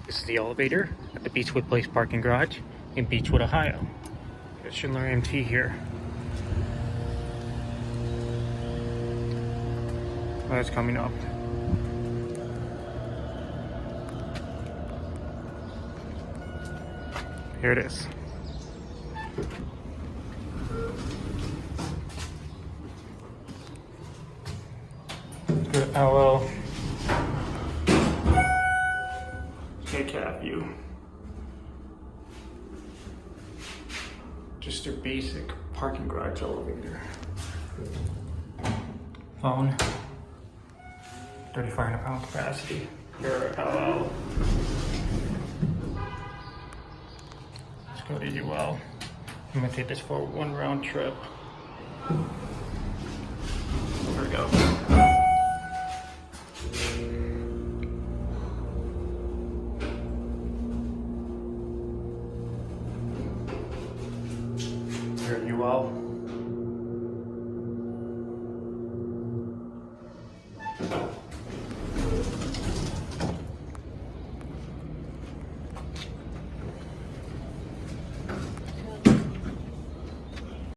This is the elevator at the Beachwood Place Parking Garage in Beachwood, Ohio. Got Schindler MT here. That's coming up. Here it is. Good LL. Take cat view. Just a basic parking garage elevator. Phone. 3,500 pound capacity. Here LL. Let's go to UL. I'm gonna take this for one round trip. There we go. Here at UL.